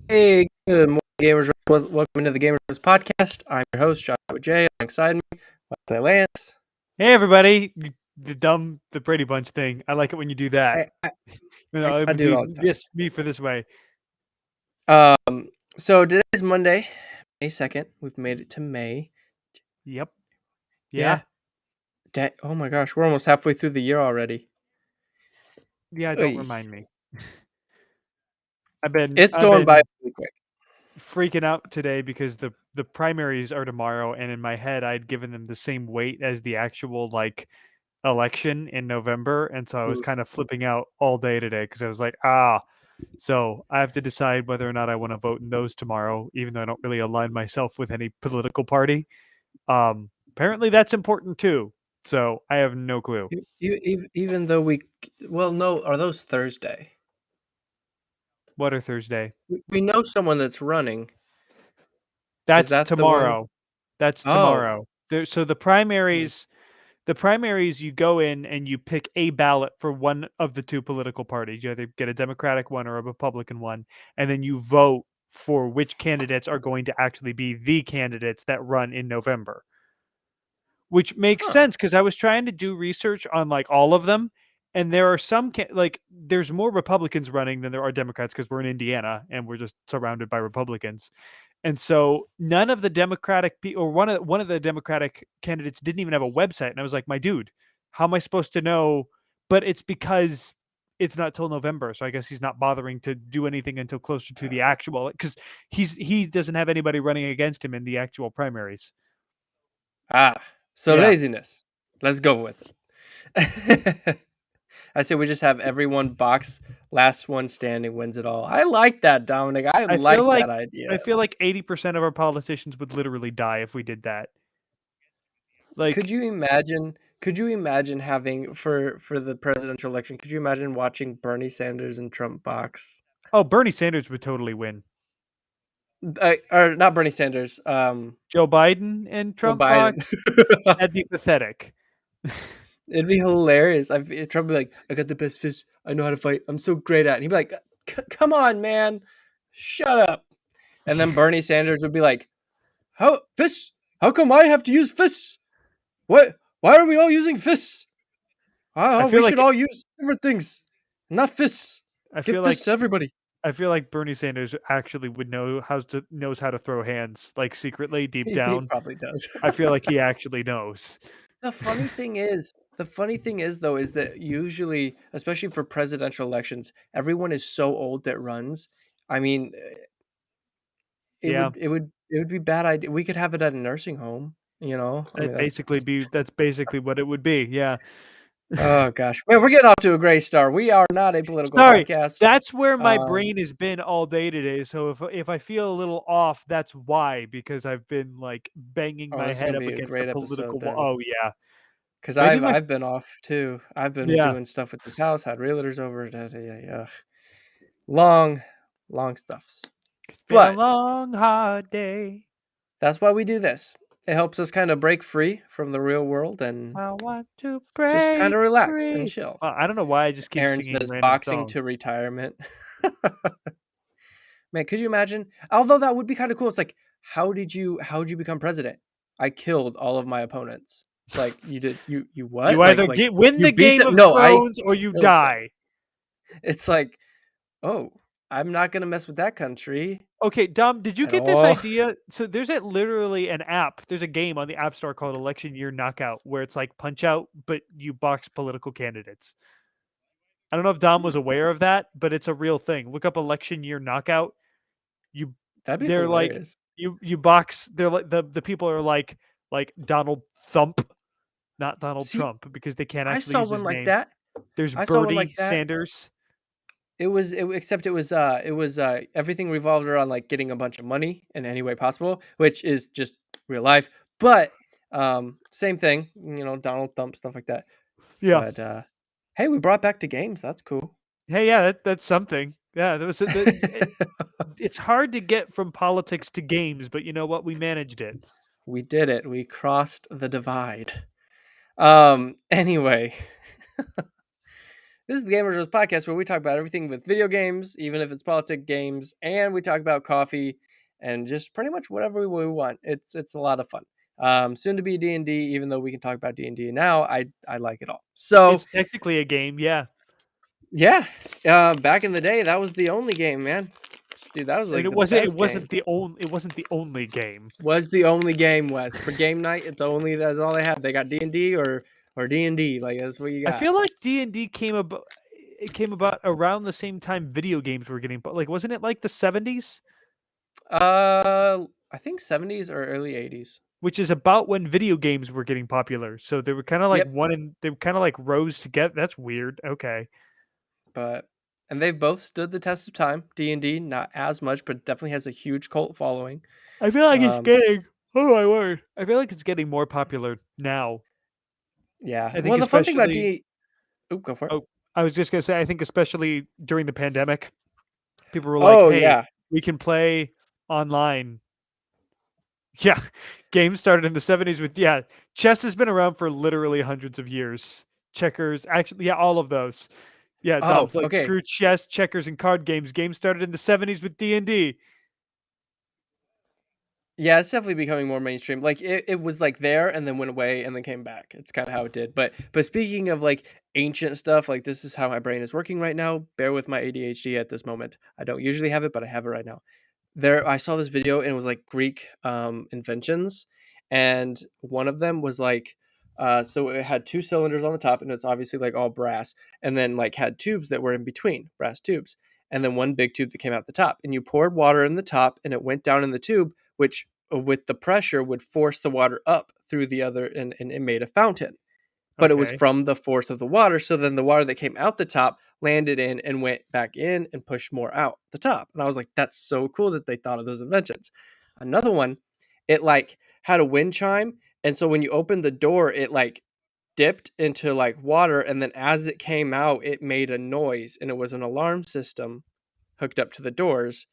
Hey, good morning, gamers. Welcome to the Gamers Podcast. I'm your host, Joshua J. Alongside me, my buddy Lance. Hey everybody, the Brady Bunch thing. I like it when you do that. I, I, It I would do it be all the time. this me for this way. So today's Monday, May 2nd. We've made it to May. Yep. Yeah. Yeah. Oh my gosh, we're almost halfway through the year already. Yeah. Don't Oy. remind me. I've been It's I've going by been really quick. freaking out today because the primaries are tomorrow, and in my head I'd given them the same weight as the actual election in November, and so I was Mm. kind of flipping out all day today because I was like, so I have to decide whether or not I want to vote in those tomorrow, even though I don't really align myself with any political party. Apparently that's important too. So I have no clue. Even though no, are those Thursday? What are Thursday? We know someone that's running. Is That's that the one? tomorrow. That's Oh, tomorrow. So hmm. the primaries, you go in and you pick a ballot for one of the two political parties. You either get a Democratic one or a Republican one, and then you vote for which candidates are going to actually be the candidates that run in November. Which makes Huh. sense because I was trying to do research on all of them, and there are some there's more Republicans running than there are Democrats because we're in Indiana and we're just surrounded by Republicans, and so none of the or one of the Democratic candidates didn't even have a website, and I was like, my dude, how am I supposed to know? But it's because it's not till November, so I guess he's not bothering to do anything until closer to the actual because he doesn't have anybody running against him in the actual primaries. So Yeah. laziness. Let's go with it. I say we just have everyone box, last one standing wins it all. I like that, Dominic. I I feel like like that idea. I feel like 80% of our politicians would literally die if we did that. Could Like, you imagine? Could you imagine having for the presidential election? Could you imagine watching Bernie Sanders and Trump box? oh, Bernie Sanders would totally win. Or not Bernie Sanders. Joe Biden and Joe Trump Biden. box, that'd be pathetic. It'd be hilarious. Trump would be like, "I got the best fist. I know how to fight. I'm so great at." it." And he'd be like, "Come on, man, shut up." And then Bernie Sanders would be like, "How fists? How come I have to use fists? What? Why are we all using fists? I We feel should like all use different things, not fists. I Give feel fists like to everybody." I feel like Bernie Sanders actually would knows how to throw hands, like secretly deep He down. probably does. I feel like he actually knows. The funny thing is though, is that usually, especially for presidential elections, everyone is so old that runs. I mean, Yeah, it would be bad idea. We could have it at a nursing home. I mean, that's basically what it would be. Yeah. oh gosh, man, we're getting off to a great start. We are not a political Sorry, podcast. that's where my Um, brain has been all day today. So if I feel a little off, that's why, because I've been banging oh, my this is head gonna up be a against the great episode political wall. then, Oh yeah, because maybe I've been off too. I've been yeah. doing stuff with this house, had realtors over. Yeah, yeah, long, long stuffs. It's been a But long hard day. that's why we do this. It helps us kind of break free from the real world and I want to just kind of break relax and free. chill. I don't know why I just keep Aaron singing says random boxing songs. to retirement. Man, could you imagine? Although that would be kind of cool. It's like, how did you become president? I killed all of my opponents. It's like you what? You either get win You the beat Game them? of No, I Thrones or you killed them. die. It's like, oh, I'm not gonna mess with that country Okay, Dom, did you at get this all. idea? So there's literally an app. There's a game on the App Store called Election Year Knockout where it's like Punch Out, but you box political candidates. I don't know if Dom was aware of that, but it's a real thing. Look up Election Year Knockout. You That'd be they're like hilarious. you box they're like the people are like Donald Thump, not Donald See, Trump, because they can't I actually saw use one his like name. that. There's I saw one Bernie like that. Sanders. Except it was everything revolved around like getting a bunch of money in any way possible, which is just real life. But same thing, Donald Trump stuff like that. Yeah. But hey, we brought back to games. That's cool. Hey, yeah, that's something. Yeah, there was it's hard to get from politics to games, but you know what? We managed it. We did it. We crossed the divide. Anyway, This is the Gamers Roast podcast where we talk about everything with video games, even if it's politic games, and we talk about coffee and just pretty much whatever we want. It's a lot of fun. Soon to be D&D, even though we can talk about D&D now, I like it all. So It's technically a game, yeah. yeah, back in the day, that was the only game, man. Dude, that was I mean, like it the wasn't. It best game. wasn't the only. It wasn't the only game. Was the only game, Wes, for game night. That's all they had. They got D&D or D&D. Like that's what you I got. feel like D&D came about. It came about around the same time video games were getting. But like, wasn't it like the 70s? I think 70s or early 80s. Which is about when video games were getting popular. So they were kind of like Yep. they were kind of like rose together. That's weird. Okay. But and they've both stood the test of time. D&D not as much, but definitely has a huge cult following. I feel like it's Um, getting. Oh my word! I feel like it's getting more popular now. yeah. I think Well, the fun thing about especially. D. Oh, go for it. Oh, I was just gonna say. I think especially during the pandemic, people were like, Oh "Hey, yeah. we can play online." Yeah, games started in the 70s with chess has been around for literally hundreds of years. Checkers, actually, yeah, all of those. Yeah, Oh, Dom's like okay. screw chess, checkers, and card games. Games started in the 70s with D&D. Yeah, it's definitely becoming more mainstream. Like it was like there and then went away and then came back. It's kind of how it did. But speaking of like ancient stuff, like this is how my brain is working right now. Bear with my ADHD at this moment. I don't usually have it, but I have it right now. There I saw this video and it was like Greek inventions, and one of them was like so it had two cylinders on the top and it's obviously like all brass, and then like had tubes that were in between, brass tubes, and then one big tube that came out the top, and you poured water in the top and it went down in the tube, which with the pressure would force the water up through the other, and it made a fountain, but it was Okay. from the force of the water. So then the water that came out the top landed in and went back in and pushed more out the top. And I was like, that's so cool that they thought of those inventions. Another one, it like had a wind chime. And so when you opened the door, it like dipped into like water. And then as it came out, it made a noise. And it was an alarm system hooked up to the doors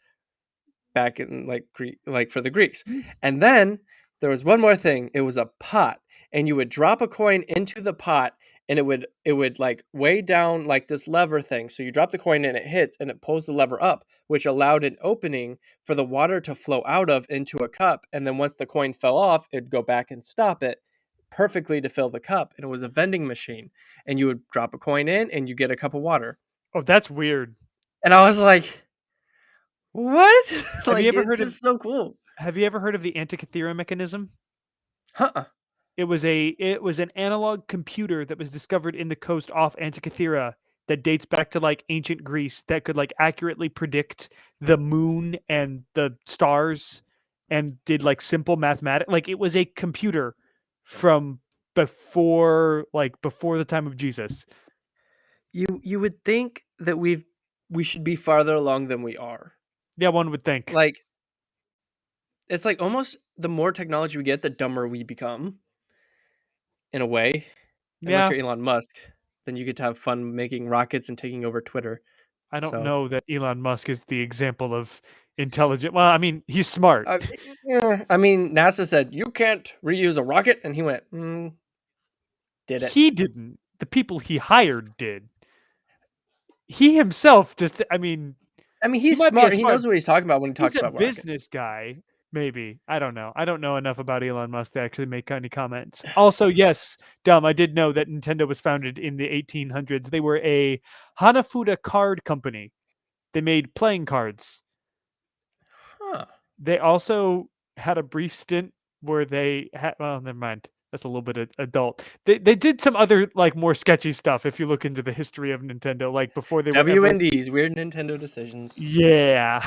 back in like like for the Greeks. And then there was one more thing. It was a pot, and you would drop a coin into the pot, and it would like weigh down like this lever thing. So you drop the coin and it hits and it pulls the lever up, which allowed an opening for the water to flow out of into a cup. And then once the coin fell off, it'd go back and stop it perfectly to fill the cup. And it was a vending machine, and you would drop a coin in and you get a cup of water. Oh, that's weird. And I was like, what? Have you Like ever it's heard of just so cool. Have you ever heard of the Antikythera mechanism? Huh. It was an analog computer that was discovered in the coast off Antikythera that dates back to like ancient Greece that could like accurately predict the moon and the stars and did like simple mathematics. Like it was a computer from before the time of Jesus. You would think that we should be farther along than we are. Yeah, one would think. Like it's like almost the more technology we get, the dumber we become in a way. Unless Yeah, you're Elon Musk, then you get to have fun making rockets and taking over Twitter. I don't So, know that Elon Musk is the example of intelligent. Well, I mean, he's smart. uh, yeah, I mean, NASA said you can't reuse a rocket, and he went, did it. He didn't. The people he hired did. He himself just, I mean, I mean, he he's might be a smart. He smart. knows what he's talking about when he He's talks a about rockets. business guy, maybe. I don't know. I don't know enough about Elon Musk to actually make any comments. Also, yes, dumb. I did know that Nintendo was founded in the 1800s. They were a Hanafuda card company. They made playing cards. Huh. They also had a brief stint where they had. Well, never mind. That's a little bit adult. They did some other like more sketchy stuff. If you look into the history of Nintendo, like before they were ever. WNDs, weird Nintendo decisions. Yeah,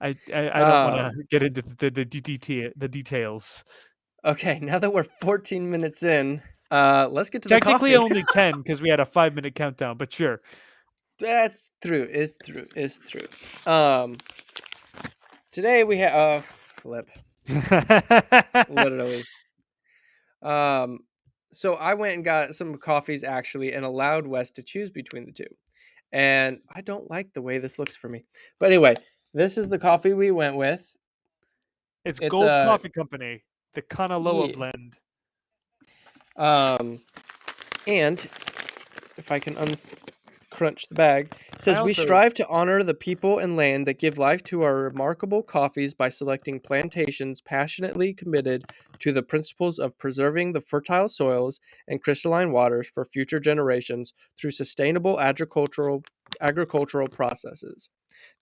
I don't want to Um, get into the details. okay, now that we're 14 minutes in, let's get to the Technically, coffee. only 10 because we had a 5-minute countdown. But sure. That's true. It's true. It's true. Today we have flip literally. Um, so I went and got some coffees actually, and allowed Wes to choose between the two. And I don't like the way this looks for me. But anyway, this is the coffee we went with. It's It's Gold Coffee Company, the Kanaloa yeah. blend. Um, and if I can crunch the bag. It says, we also strive to honor the people and land that give life to our remarkable coffees by selecting plantations passionately committed to the principles of preserving the fertile soils and crystalline waters for future generations through sustainable agricultural processes.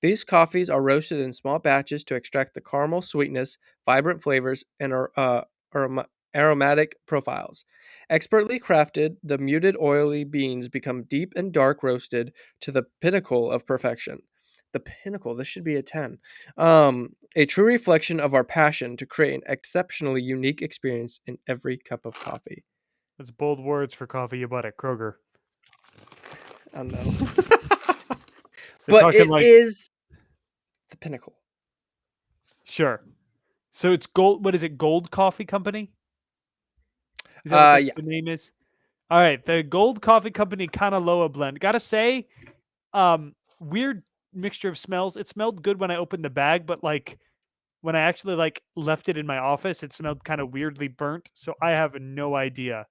These coffees are roasted in small batches to extract the caramel sweetness, vibrant flavors, and aromatic profiles. Expertly crafted, the muted oily beans become deep and dark roasted to the pinnacle of perfection. The pinnacle, this should be a 10. A true reflection of our passion to create an exceptionally unique experience in every cup of coffee. that's bold words for coffee you bought at Kroger. I don't know. They're But talking it like is the pinnacle. sure. So it's gold. What is it? Gold Coffee Company? Is that what Yeah. the name is? All right, the Gold Coffee Company Kanaloa blend. Gotta say, weird mixture of smells. It smelled good when I opened the bag, but like when I actually like left it in my office, it smelled kind of weirdly burnt. So I have no idea.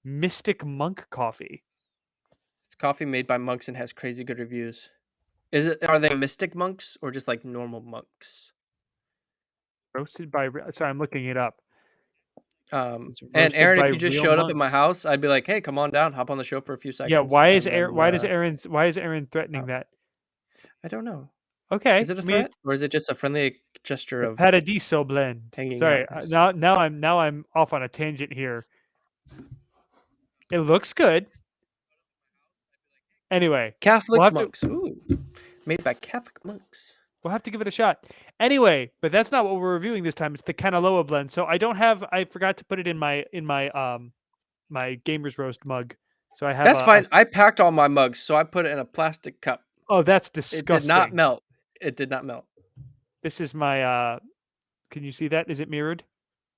Mystic Monk Coffee. It's coffee made by monks and has crazy good reviews. Are they mystic monks or just like normal monks? Roasted by sorry, I'm looking it up. It's And roasted Aaron, by if you just real showed up at my monks. house, I'd be like, "Hey, come on down, hop on the show for a few Yeah, seconds," and then Why is Aaron threatening that? I don't know. Is Okay, it a I mean threat or is it just a friendly gesture the of Paradiso blend. hanging Sorry, outness? now I'm off on a tangent here. It looks good. Anyway, we'll Catholic have to monks. Ooh, made by Catholic monks. we'll have to give it a shot. Anyway, but that's not what we're reviewing this time. It's the Kanaloa blend. So I forgot to put it in my Gamers Roast mug. So I have That's fine. I packed all my mugs, so I put it in a plastic cup. oh, that's It did not disgusting. melt. It did not melt. This is my can you see that? Is it mirrored?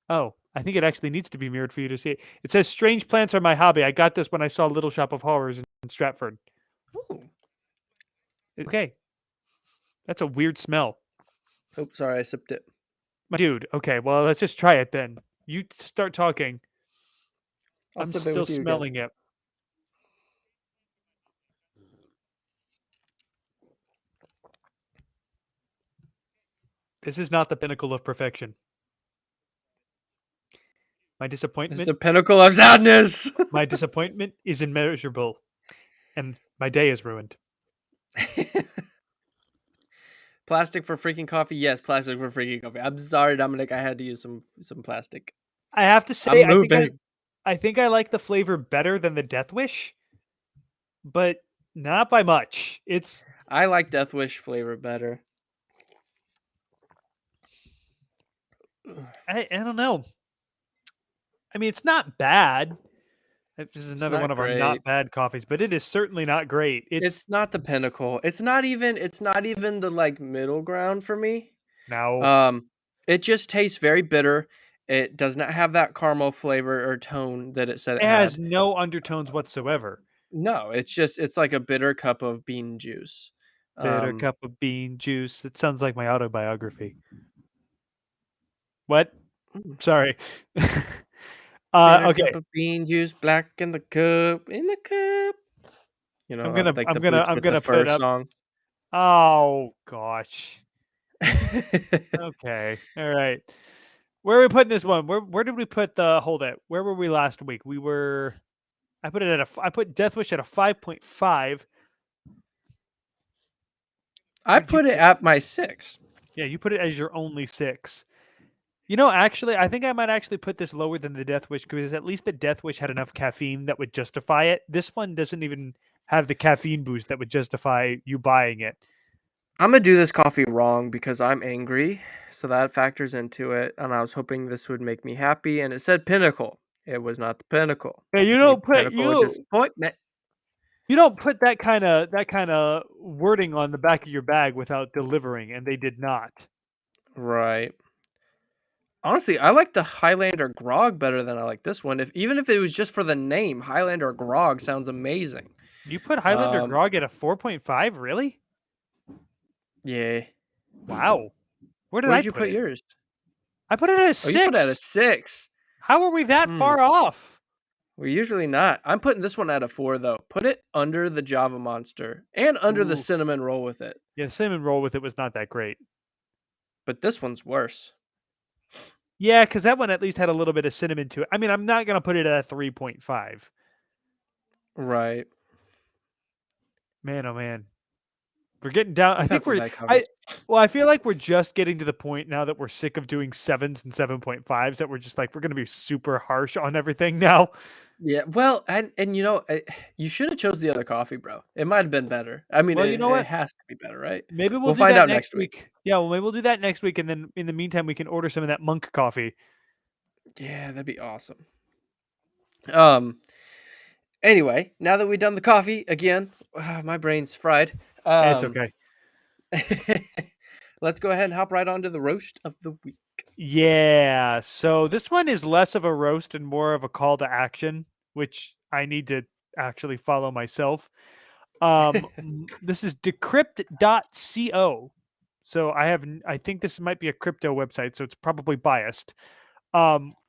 Oh, I think it actually needs to be mirrored for you to see it. It says strange plants are my hobby. I got this when I saw Little Shop of Horrors in Stratford. Ooh. Okay. That's a weird smell. Oops, sorry, I sipped it. My dude, okay, well, let's just try it then. You start talking. I'll I'm sip it still with you again. smelling it. This is not the pinnacle of perfection. My It's disappointment, the pinnacle of sadness. my disappointment is immeasurable, and my day is ruined. Plastic for freaking coffee? Yes, plastic for freaking coffee. I'm sorry, Dominic. I had to use some plastic. I have to say, I'm moving. I think I like the flavor better than the Death Wish, but not by much. It's I like Death Wish flavor better. I don't know. I mean, it's not bad. This is It's another one not of our great. not bad coffees, but it is certainly not great. It's It's not the pinnacle. It's not even the like middle ground for me. now Um it just tastes very bitter. It does not have that caramel flavor or tone that it said it it has had. no undertones whatsoever. No, it's like a bitter cup of bean juice. Bitter Um cup of bean juice. It sounds like my autobiography. What? mm, Sorry. bitter Okay. cup of bean juice, black in the cup, in the cup. Like the Boots I'm with the gonna Fur put up. song. Oh gosh. Okay. All right. Where are we putting this one? Where did we put the hold it? Where were we last week? We were I put it at I put Death Wish at a 5.5. I What did you put it put? at my 6. Yeah, you put it as your only 6. You know, actually, I think I might actually put this lower than the Death Wish because at least the Death Wish had enough caffeine that would justify it. This one doesn't even have the caffeine boost that would justify you buying it. I'm gonna do this coffee wrong because I'm angry, so that factors into it. And I was hoping this would make me happy, and it said pinnacle. It was not the pinnacle. Yeah, The pinnacle of disappointment. you don't put that kind of wording on the back of your bag without delivering, and they did not. Right. Honestly, I like the Highlander Grog better than I like this one. Even if it was just for the name, Highlander Grog sounds amazing. You put Highlander Um, Grog at a 4.5, really? yeah. Wow. Where did Where I did you put put it? yours? I put it at a Oh, you put it at a 6. 6. How are we that Hmm. far off? We're usually not. I'm putting this one at a 4 though. Put it under the Java Monster and under the Ooh. cinnamon roll with it. Yeah, cinnamon roll with it was not that great. But this one's worse. Yeah, because that one at least had a little bit of cinnamon to it. I mean, I'm not gonna put it at a 3.5. Right. Man, oh man. We're getting down. I We've had think some we're bad I coffees. well, I feel like we're just getting to the point now that we're sick of doing 7s and 7.5s that we're just like we're gonna be super harsh on everything now. Yeah, well, and you should have chose the other coffee, bro. It might have been better. I mean, Well, you know it what? has to be better, right? Maybe we'll We'll do find that out next next week. week. Yeah, well, maybe we'll do that next week, and then in the meantime, we can order some of that monk coffee. Yeah, that'd be awesome. Um. Anyway, now that we've done the coffee again, my brain's fried. It's Um. okay. Let's go ahead and hop right on to the roast of the week. Yeah. So this one is less of a roast and more of a call to action, which I need to actually follow myself. This is decrypt.co. So I think this might be a crypto website, so it's probably biased.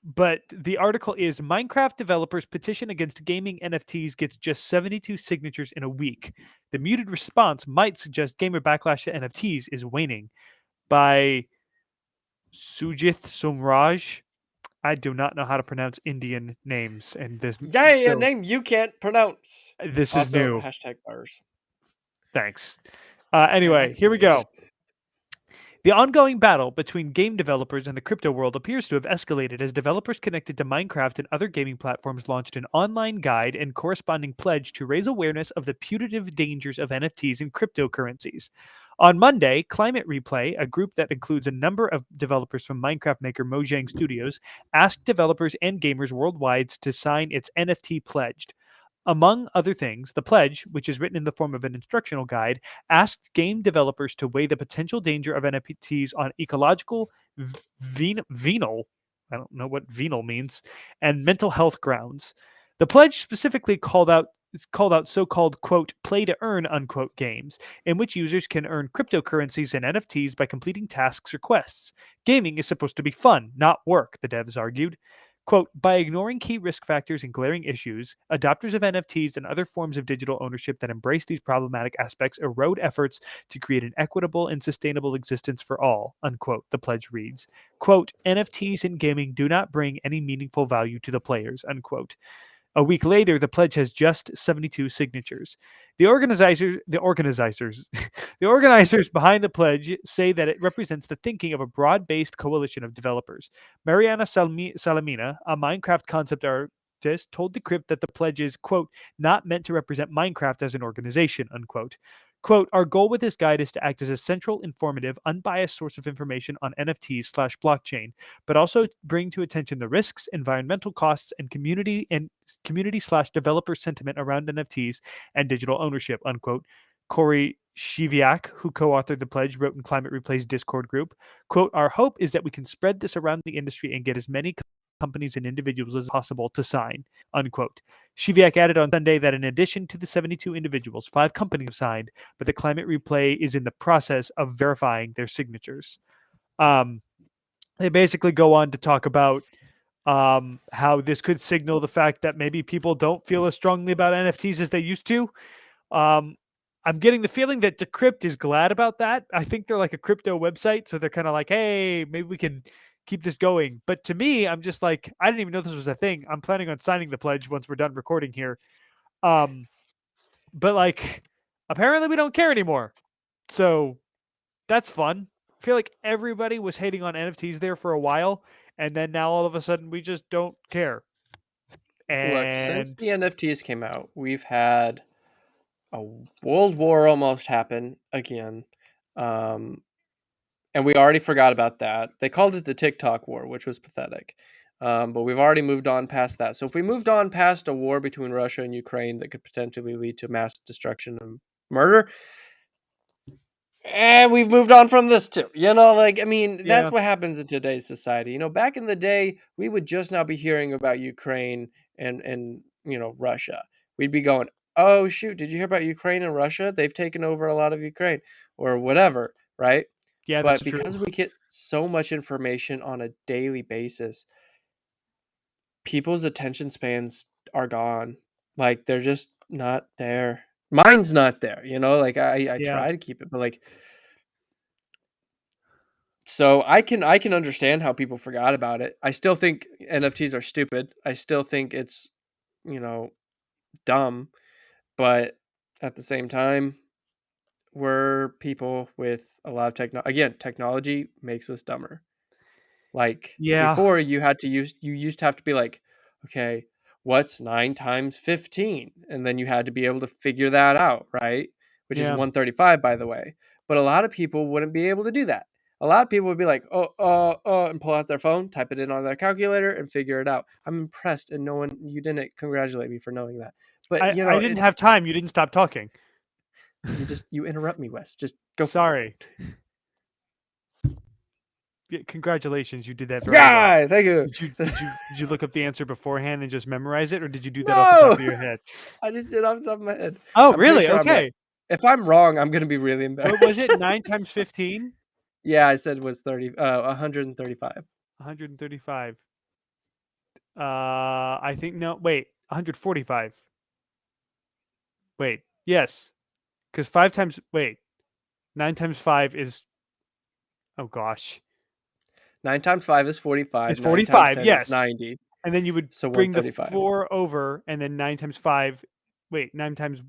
But the article is Minecraft developers petition against gaming NFTs gets just 72 signatures in a week. The muted response might suggest gamer backlash to NFTs is waning by Sujith Sumraj. I do not know how to pronounce Indian names, and Yay, a so name you can't pronounce. this is Also, new. hashtag bars. Thanks. I Anyway, like here we bars. go. The ongoing battle between game developers and the crypto world appears to have escalated as developers connected to Minecraft and other gaming platforms launched an online guide and corresponding pledge to raise awareness of the putative dangers of NFTs and cryptocurrencies. On Monday, Climate Replay, a group that includes a number of developers from Minecraft maker Mojang Studios, asked developers and gamers worldwide to sign its NFT pledge. Among other things, the pledge, which is written in the form of an instructional guide, asked game developers to weigh the potential danger of NFTs on ecological, venal, I don't know what venal means, and mental health grounds. The pledge specifically called out so-called quote play to earn unquote games in which users can earn cryptocurrencies and NFTs by completing tasks or quests. Gaming is supposed to be fun, not work, the devs argued. Quote, by ignoring key risk factors and glaring issues, adopters of NFTs and other forms of digital ownership that embrace these problematic aspects erode efforts to create an equitable and sustainable existence for all, unquote, the pledge reads. Quote, NFTs in gaming do not bring any meaningful value to the players, unquote. A week later, the pledge has just 72 signatures. The organizers, the organizers behind the pledge say that it represents the thinking of a broad-based coalition of developers. Mariana Salamina, a Minecraft concept artist, told Decrypt that the pledge is, quote, not meant to represent Minecraft as an organization, unquote. Quote, our goal with this guide is to act as a central, informative, unbiased source of information on NFTs/blockchain, but also bring to attention the risks, environmental costs, and community/developer sentiment around NFTs and digital ownership, unquote. Corey Shiviak, who co-authored the pledge, wrote in Climate Replay's Discord group, quote, our hope is that we can spread this around the industry and get as many companies and individuals as possible to sign, unquote. Shiviak added on Sunday that in addition to the 72 individuals, 5 companies have signed, but the Climate Replay is in the process of verifying their signatures. They basically go on to talk about how this could signal the fact that maybe people don't feel as strongly about NFTs as they used to. Um, I'm getting the feeling that Decrypt is glad about that. I think they're like a crypto website, so they're kind of like, hey, maybe we can keep this going. But to me, I'm just like, I didn't even know this was a thing. I'm planning on signing the pledge once we're done recording here. Um, but like, apparently we don't care anymore. So that's fun. I feel like everybody was hating on NFTs there for a while, and then now all of a sudden we just don't care. Look, since And the NFTs came out, we've had a world war almost happen again. Um, and we already forgot about that. They called it the TikTok war, which was pathetic. But we've already moved on past that. So if we moved on past a war between Russia and Ukraine that could potentially lead to mass destruction and murder, and we've moved on from this too. I mean, that's yeah, what happens in today's society. Back in the day, we would just now be hearing about Ukraine and Russia. We'd be going, "Oh shoot, did you hear about Ukraine and Russia? They've taken over a lot of Ukraine or whatever," right? yeah, that's But true. because we get so much information on a daily basis, people's attention spans are gone. Like they're just not there. Mine's not there, you know? Like I Yeah. try to keep it, but like so I can understand how people forgot about it. I still think NFTs are stupid. I still think it's, you know, dumb, but at the same time, we're people with a lot of technology makes us dumber. Like Yeah. before you used to have to be like, okay, what's 9 times 15? And then you had to be able to figure that out, right? Which is Yeah. 135 by the way. But a lot of people wouldn't be able to do that. A lot of people would be like, and pull out their phone, type it in on their calculator and figure it out. I'm impressed and no one you didn't congratulate me for knowing that. But you I know, didn't it have time. You didn't stop talking. you interrupt me, Wes. Just go for it. Sorry. Yeah, congratulations, you did that very well. Yeah, thank you. Did you look up the answer beforehand and just memorize it, or did you do that off the top No. of your head? I just did off the top of my head. Oh, I'm pretty really? sure I'm right. Okay. If I'm wrong, I'm gonna be really What was embarrassed. it? 9 times 15? Yeah, I said it was 135. 135. I think no. Wait, 145. Wait, yes, because 5 times. Wait, 9 times 5 is. Oh gosh, 9 times 5 is 45. is 9 times 45. 10 is Yes, 90. and then you would So bring the 135. 4 over, and then 9 times 5. Wait, 9 times.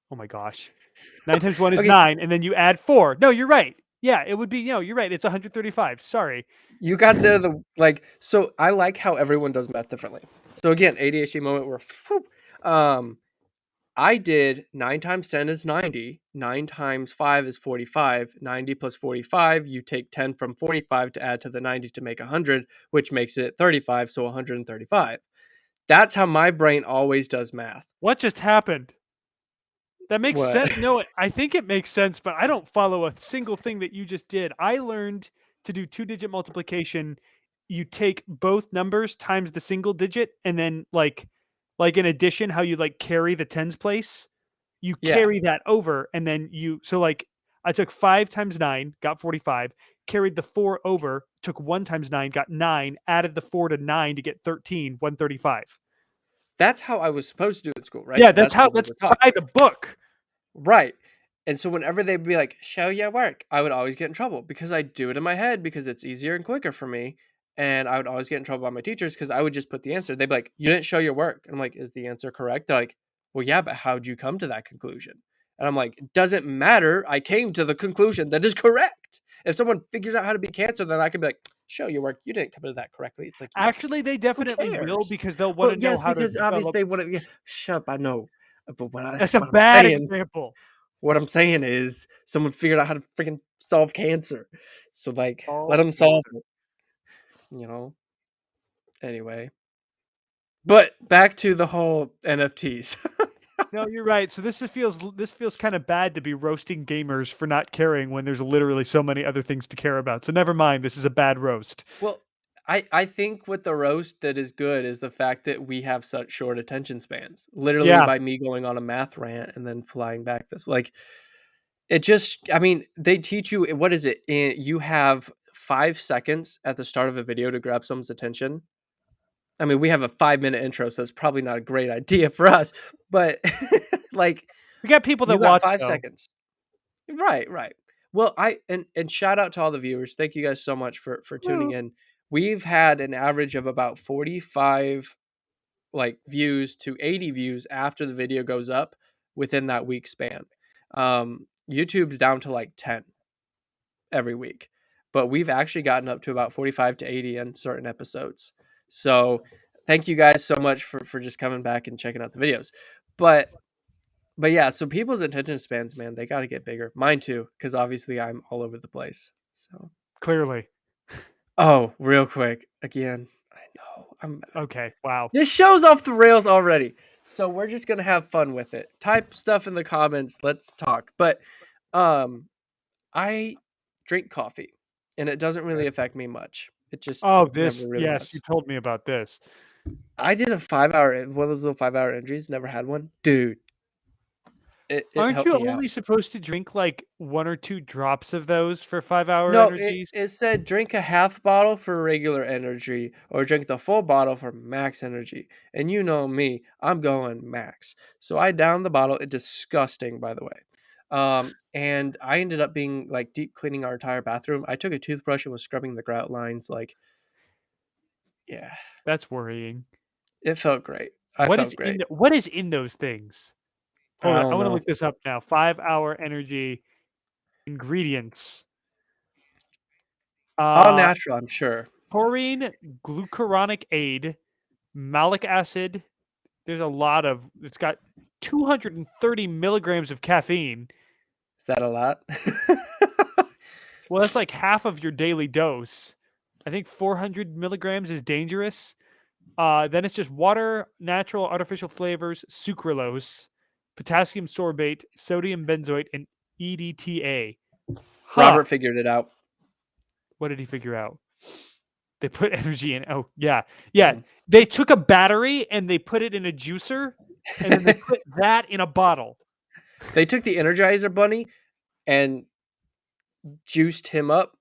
Oh my gosh, 9 times 1 is Okay, 9, and then you add 4. No, you're right. Yeah, it would be. No, you're right. It's 135. Sorry. you got there the like so I like how everyone does math differently. So again, ADHD moment where I did 9 times 10 is 90. 9 times 5 is 45. 90 plus 45, you take 10 from 45 to add to the 90 to make 100, which makes it 35, so 135. That's how my brain always does math. What just happened? That makes What? sense. No, I think it makes sense, but I don't follow a single thing that you just did. I learned to do two-digit multiplication. You take both numbers times the single digit, and then like in addition, how you like carry the tens place, you Yeah. carry that over, and then you so like I took 5 times 9, got 45, carried the 4 over, took 1 times 9, got 9, added the 4 to 9 to get 13, 135. That's how I was supposed to do it in school, right? Yeah, That's how we that's were taught. by the book. Right. And so whenever they'd be like, "Show your work," I would always get in trouble because I do it in my head because it's easier and quicker for me. And I would always get in trouble by my teachers because I would just put the answer. They'd be like, "You didn't show your work." And I'm like, "Is the answer correct?" They're like, "Well, yeah, but how'd you come to that conclusion?" And I'm like, "It doesn't matter. I came to the conclusion that is correct. If someone figures out how to be cancer, then I can be like, show your work. You didn't come to that correctly." It's like, Actually, they who definitely will cares? because they'll want Well, to know yes, how to because obviously develop. they want to. Yeah, shut up. I know, but That's a what I'm bad saying example. what I'm saying is someone figured out how to freaking solve cancer. So like let Solve them solve cancer. it, you know? Anyway. But back to the whole NFTs. No, you're right. So this feels kind of bad to be roasting gamers for not caring when there's literally so many other things to care about. So never mind. This is a bad roast. Well, I think with the roast that is good is the fact that we have such short attention spans. Literally Yeah. by me going on a math rant and then flying back this like it just I mean, they teach you what is it? You have 5 seconds at the start of a video to grab someone's attention. I mean, we have a 5-minute intro, so it's probably not a great idea for us, but, like, We got people you that got watch 5 though. seconds. Right, right. Well, I and shout out to all the viewers. Thank you guys so much for tuning Woo. in. We've had an average of about 45, like, views to 80 views after the video goes up within that week span. YouTube's down to, like, 10 every week, but we've actually gotten up to about 45 to 80 in certain episodes. So thank you guys so much for just coming back and checking out the videos. But yeah, so people's attention spans, man, they got to get bigger. Mine too, because obviously I'm all over the place. So Clearly. oh, real quick, again, I know Okay. Wow. this show's off the rails already. So we're just gonna have fun with it. Type stuff in the comments. Let's talk. But um I drink coffee, and it doesn't really Yes. affect me much. It just Oh, never this. really Yes, you has. told me about this. I did a 5-hour one of those little 5-hour injuries, never had one. Dude, It Aren't helped you me out. only supposed to drink like 1 or 2 drops of those for 5-hour No, energies? it said drink a half bottle for regular energy or drink the full bottle for max energy. And you know me, I'm going max. So I downed the bottle. It's disgusting, by the way. And I ended up being like deep cleaning our entire bathroom. I took a toothbrush and was scrubbing the grout lines. Like, yeah, That's worrying. it felt great. I felt great. What is in those things? I Hold on, I don't want to know. look this up now. 5-hour energy ingredients. All Uh natural, I'm sure. taurine, glucuronic acid, malic acid. There's a lot of it's got 230 milligrams of caffeine. Is that a lot? Well, that's like half of your daily dose. I think 400 milligrams is dangerous. Then it's just water, natural artificial flavors, sucralose, potassium sorbate, sodium benzoate, and EDTA. Huh. Robert figured it out. What did he figure out? They put energy in. Oh, yeah. Yeah. Mhm. They took a battery and they put it in a juicer and then they put that in a bottle. They took the Energizer Bunny and juiced him up.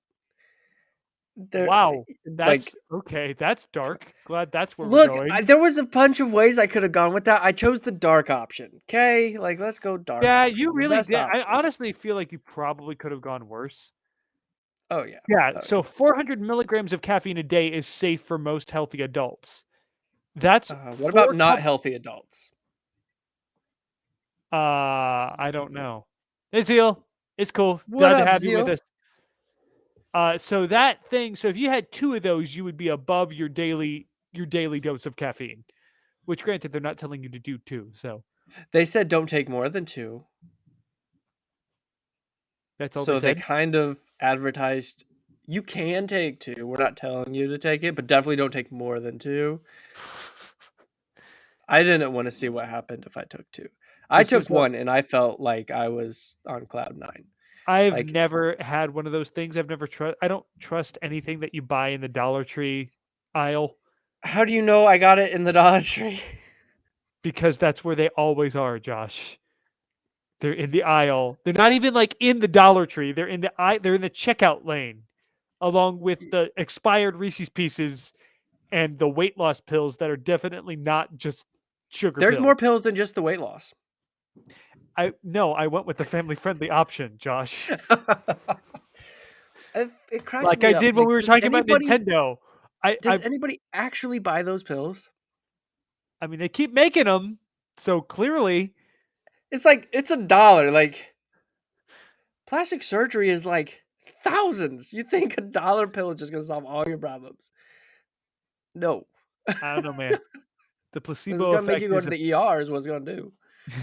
They're Wow. like, That's okay. That's dark. Glad that's where we're look, going. there was a bunch of ways I could have gone with that. I chose the dark option. Okay, like let's go dark Yeah, you option, the really best did. I option. honestly feel like you probably could have gone worse. Oh yeah, Yeah, oh so 400 milligrams of caffeine a day is safe for most healthy adults. That's yeah. What about 4 not cups. healthy adults? I don't know. Hey, Zeal. It's cool. What Glad to up, have you with Zeal? us. So that thing. So if you had 2 of those, you would be above your daily dose of caffeine. Which, granted, they're not telling you to do 2. So They said don't take more than two, that's all they so they said. kind of advertised you can take two. We're not telling you to take it, but definitely don't take more than two. I didn't want to see what happened if I took two. I This took is like one and I felt like I was on cloud nine. I've Like, never had one of those things. I don't trust anything that you buy in the Dollar Tree aisle how do you know I got it in the Dollar Tree? because that's where they always are, Josh. They're in the aisle. They're not even like in the Dollar Tree. They're in the checkout lane along with the expired Reese's Pieces and the weight loss pills that are definitely not just sugar There's pills. more pills than just the weight loss. I went with the family friendly option, Josh. It cracks Like me I up. did when Like, we were talking about Nintendo. does anybody actually buy those pills? I mean, they keep making them, so clearly, It's like it's $1. Like plastic surgery is like thousands. You think $1 pill is just gonna solve all your problems? No, I don't know, man. The it's placebo gonna make effect you go is to a the ER. Is what it's gonna do.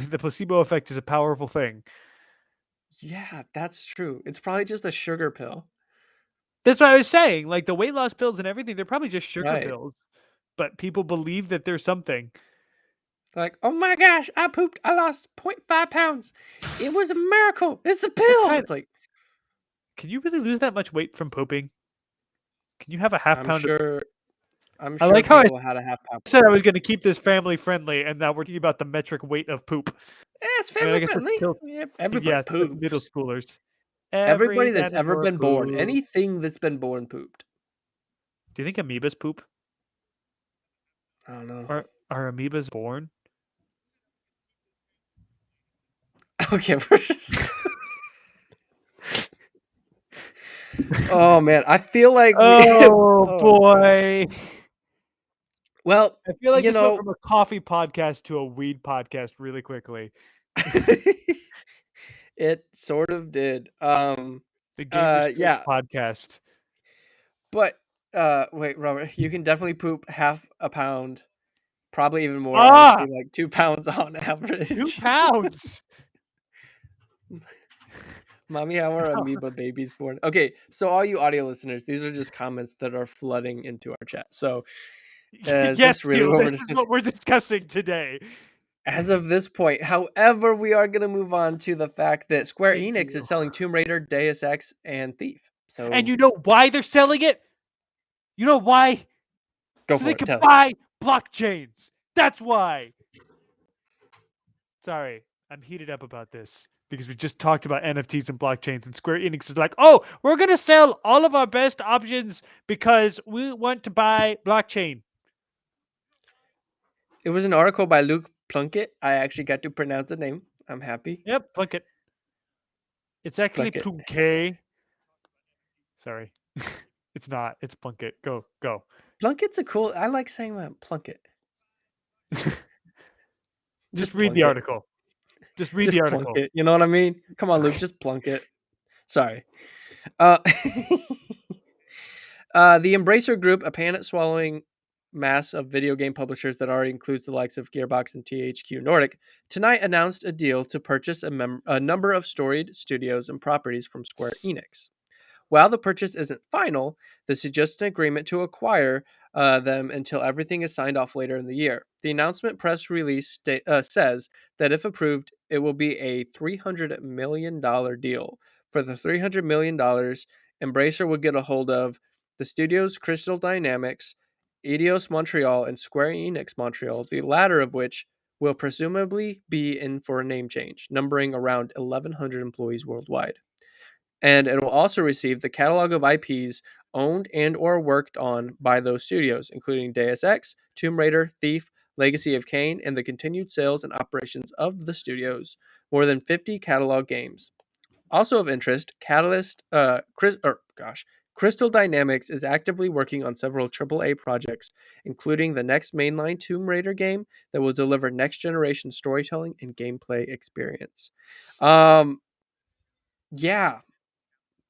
the placebo effect is a powerful thing. Yeah, that's true. It's probably just a sugar pill. That's what I was saying. Like the weight loss pills and everything, they're probably just sugar Right. pills, but people believe that there's something. Like, oh my gosh, I pooped. I lost 0.5 pounds. It was a miracle. It's the What pill. kind? It's like, Can you really lose that much weight from pooping? Can you have a half I'm pound of? sure. I'm I sure like how I people had a half pound. said I was going to keep this family friendly, and now we're talking about the metric weight of poop. It's I mean, I family guess we're friendly. still, Yeah, everybody yeah, that's middle poops. schoolers. Everybody Every that's ever dinosaur been born, poop. anything that's been born pooped. Do you think amoebas poop? I don't know. Are amoebas born? Okay, we're just. Oh man, I feel like we. Oh Oh god. boy. Well, I feel like you this went know, from a coffee podcast to a weed podcast really quickly. it sort of did. The Gamers Club's Yeah, podcast. but wait, Robert, you can definitely poop half a pound, probably even more, Ah, honestly, like 2 pounds on 2 average. pounds. Mommy, how are amoeba babies born? Okay, so all you audio listeners, these are just comments that are flooding into our chat. So, is Yes, this really Steele, what we're this is discussing? what we're discussing today. As of this point, however, we are going to move on to the fact that Square Thank Enix is you. selling Tomb Raider, Deus Ex, and Thief. And So, you know why they're selling it? You know why? go So they for it. can Tell it. buy blockchains. That's why. Sorry. I'm heated up about this because we just talked about NFTs and blockchains, and Square Enix is like, "Oh, we're gonna sell all of our best options because we want to buy blockchain." It was an article by Luke Plunkett. I actually got to pronounce the name. I'm happy. Yep, Plunkett. It's actually Plunkett. Plunkett. Sorry, it's not. It's Plunkett. Go. Plunkett's a cool. I like saying that. Plunkett. Just Just read the Plunkett. article. Just read the Just article. Plunkett. You know what I mean? Come on, Luke. Okay. Just Plunkett. Sorry. The Embracer Group, a planet-swallowing mass of video game publishers that already includes the likes of Gearbox and THQ Nordic, tonight announced a deal to purchase a number of storied studios and properties from Square Enix. While the purchase isn't final, this is just an agreement to acquire them until everything is signed off later in the year. The announcement press release says that if approved, it will be a $300 million deal. For the $300 million, Embracer would get a hold of the studios Crystal Dynamics, Eidos Montreal, and Square Enix Montreal, the latter of which will presumably be in for a name change, numbering around 1,100 employees worldwide. And it will also receive the catalog of IPs owned and or worked on by those studios, including Deus Ex, Tomb Raider, Thief, Legacy of Kain, and the continued sales and operations of the studios. More than 50 catalog games. Also of interest, Crystal Dynamics is actively working on several AAA projects, including the next mainline Tomb Raider game that will deliver next generation storytelling and gameplay experience. Um, yeah,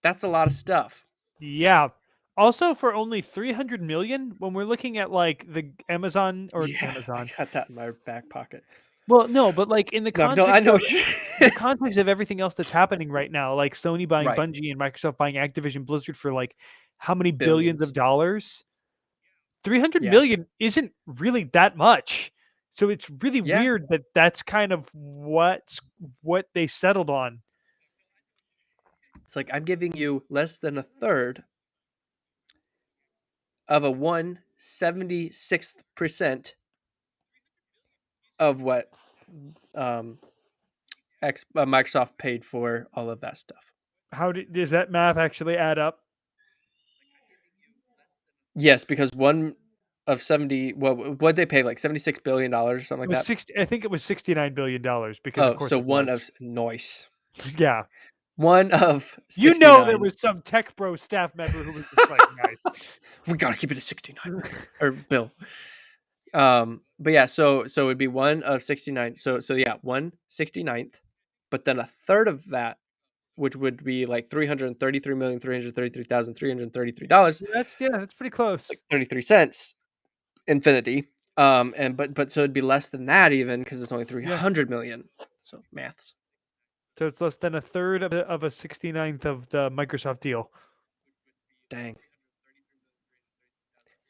that's a lot of stuff. Yeah. Also, for only 300 million, when we're looking at like the Amazon or Yeah, I Amazon. got that in my back pocket. Well, no, but like in the No, no, I context know. of the context of everything else that's happening right now, like Sony buying Right, Bungie and Microsoft buying Activision Blizzard for like how many billions of billions. dollars? 300 Yeah, million isn't really that much. So it's really yeah. weird that that's kind of what they settled on. It's like I'm giving you less than a third of a 1/76th% of what um, Microsoft paid for all of that stuff. Does that math actually add up? Yes, because one of 70, well, what they pay like $76 billion or something It like was that. 60. I think it was $69 billion because of Oh, course so it one of was. noise. Yeah. One of You know there 69. was some tech bro staff member who was just like, nice. We gotta keep it at 69 or Bill. But yeah, so it'd be one of 69. So yeah, 1/69th, but then a third of that, which would be like $333,333,333, That's pretty like close. 33 cents, infinity. And but so it'd be less than that even because it's only Yeah. 300 million. So maths. So it's less than a third of a 69th of the Microsoft deal. Dang.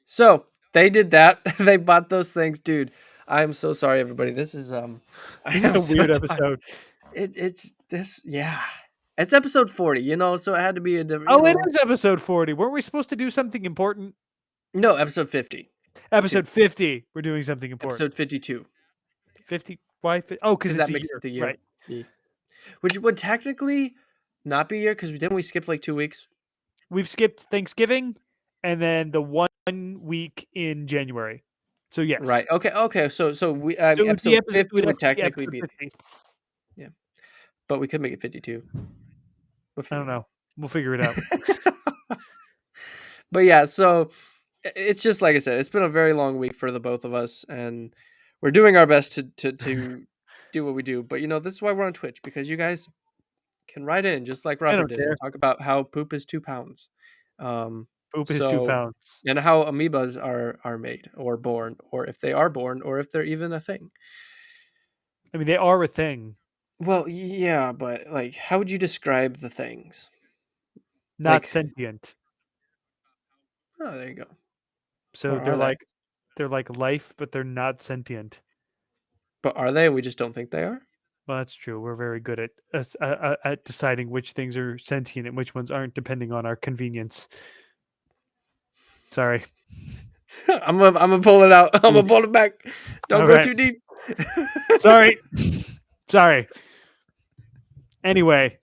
So they did that. They bought those things, dude. I'm so sorry, everybody. This is I This is am a so weird tired. episode. It's this, yeah. It's episode 40, so it had to be a different, Oh, it is episode 40. Weren't we supposed to do something important? no, episode 52. Episode 50, we're doing something important. Episode 52, 50? Why? Oh, because because it's that a makes it year. the year. Right. Yeah. Which would technically not be a year because didn't we skip like 2 weeks? We've skipped Thanksgiving and then the 1 week in January. So, yes. Right. Okay. So we So it would be episode episode, it 50 would would actually be technically episode be, 50. yeah, but we could make it 52. We'll I don't figure know. We'll figure it out. it out. But yeah, so it's just like I said, it's been a very long week for the both of us, and we're doing our best to do what we do. But this is why we're on Twitch, because you guys can write in just like I Robert don't did and care. talk about how poop is 2 pounds. Um, Poop is two so pounds. and how amoebas are made or born, or if they are born, or if they're even a thing. I mean, they are a thing, Well, yeah, but like, how would you describe the things? not Like, sentient. oh, there you go. So Or are they? they're like life, but they're not sentient. But are they? We just don't think they are. Well, that's true. We're very good at deciding which things are sentient and which ones aren't, depending on our convenience. Sorry. I'm gonna pull it out. I'm gonna pull it back. Don't All go right. too deep. Sorry. Sorry. Anyway,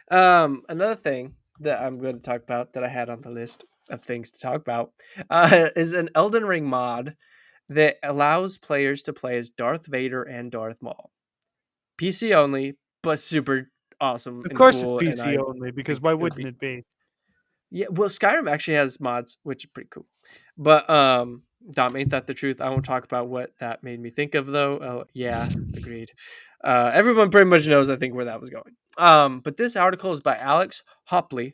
Another thing that I'm going to talk about that I had on the list of things to talk about is an Elden Ring mod that allows players to play as Darth Vader and Darth Maul. PC only, but super awesome of and course it's cool. And PC I only because think why it would wouldn't be, it be? yeah. Well, Skyrim actually has mods, which is pretty cool. But Dom, ain't that the truth? I won't talk about what that made me think of though. Oh yeah, agreed. Everyone pretty much knows I think where that was going. But this article is by Alex Hopley.